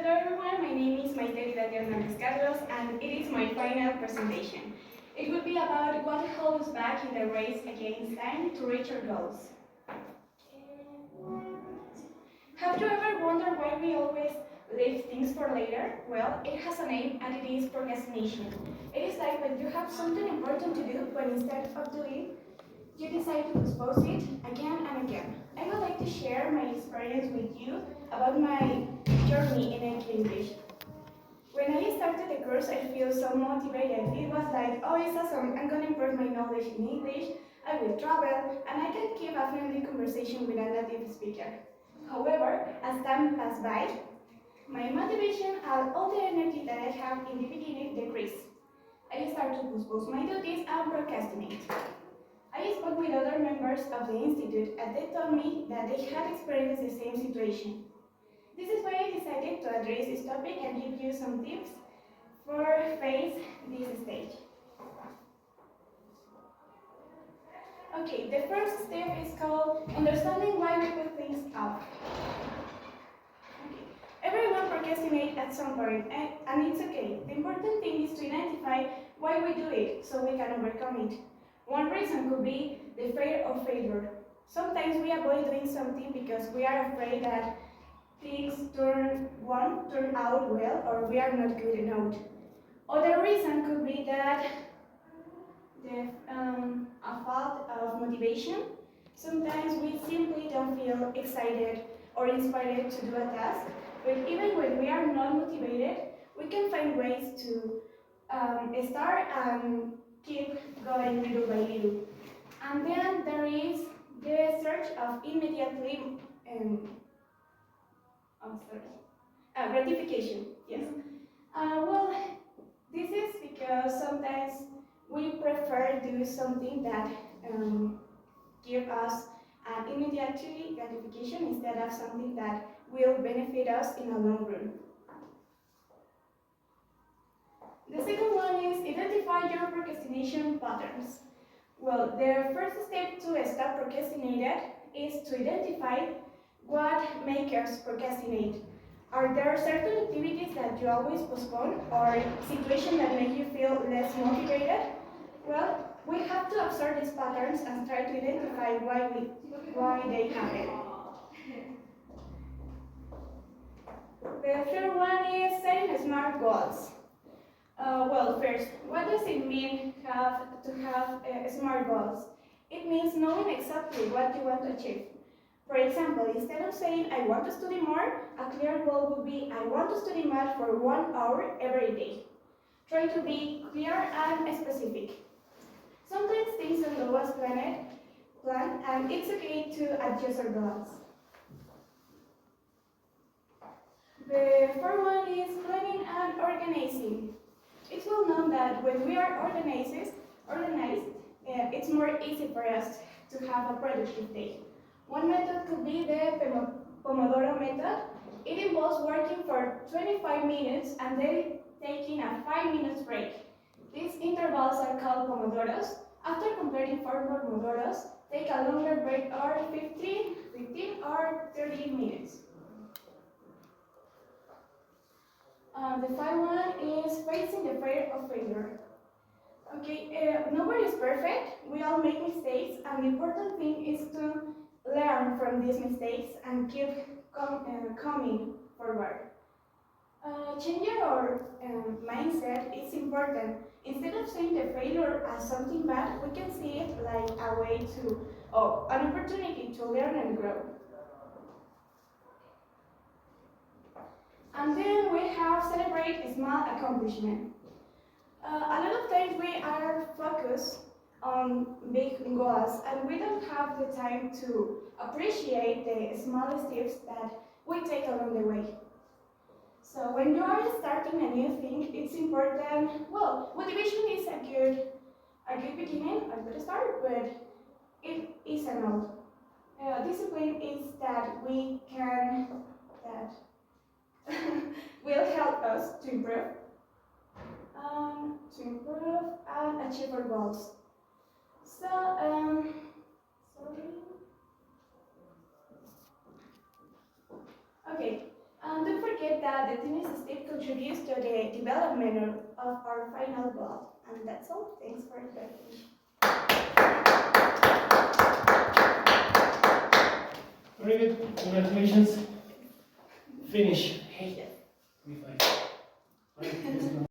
Hello everyone, my name is Mayte Carlos and it is my final presentation. It will be about what holds us back in the race against time to reach our goals. Have you ever wondered why we always leave things for later? Well, it has a name and it is procrastination. It is like when you have something important to do, but instead of doing it, you decide to postpone it again and again. I would like to share my experience with you about my journey in English. When I started the course, I feel so motivated. It was like, oh, it's awesome, I'm gonna improve my knowledge in English, I will travel, and I can keep a friendly conversation with a native speaker. However, as time passed by, my motivation and all the energy that I have in the beginning decreased. I started to postpone my duties and procrastinate. I spoke with other members of the institute and they told me that they had experienced the same situation. This is why I decided to address this topic and give you some tips for face this stage. Okay, the first step is called understanding why we put things off. Okay. Everyone procrastinates at some point and it's okay. The important thing is to identify why we do it so we can overcome it. One reason could be the fear of failure. Sometimes we avoid doing something because we are afraid that things won't turn out well or we are not good enough. Other reason could be that a fault of motivation. Sometimes we simply don't feel excited or inspired to do a task, but even when we are not motivated, we can find ways to start and keep going little by little. And then there is the search of immediately gratification. Yes. Well, this is because sometimes we prefer do something that give us an immediate gratification instead of something that will benefit us in the long run. The second one is identify your procrastination patterns. Well, the first step to stop procrastinating is to identify what makes us procrastinate. Are there certain activities that you always postpone or situations that make you feel less motivated? Well, we have to observe these patterns and try to identify why they happen. The third one is setting smart goals. Well, first, what does it mean to have smart goals? It means knowing exactly what you want to achieve. For example, instead of saying, I want to study more, a clear goal would be, I want to study math for 1 hour every day. Try to be clear and specific. Sometimes things don't go as planned, and it's okay to adjust our goals. The fourth one is planning and organizing. It's well known that when we are organized, it's more easy for us to have a productive day. One method could be the Pomodoro method. It involves working for 25 minutes and then taking a 5-minute break. These intervals are called Pomodoros. After completing 4 Pomodoros, take a longer break or 15 or 30 minutes. The final one is facing the fear of failure. Okay, nobody is perfect. We all make mistakes, and the important thing is to learn from these mistakes and keep coming forward. Changing our mindset is important. Instead of seeing the failure as something bad, we can see it like a way to, an opportunity to learn and grow. And then we have celebrate small accomplishment. A lot of times we are focused on big goals and we don't have the time to appreciate the small steps that we take along the way. So when you are starting a new thing, it's important, well, motivation is a good beginning, a good start, but it is enough. Discipline is that will help us to improve and achieve our goals. So, Okay, don't forget that the tiniest step contributes to the development of our final goal. And that's all. Thanks for your attention. Very good. Congratulations. Finish.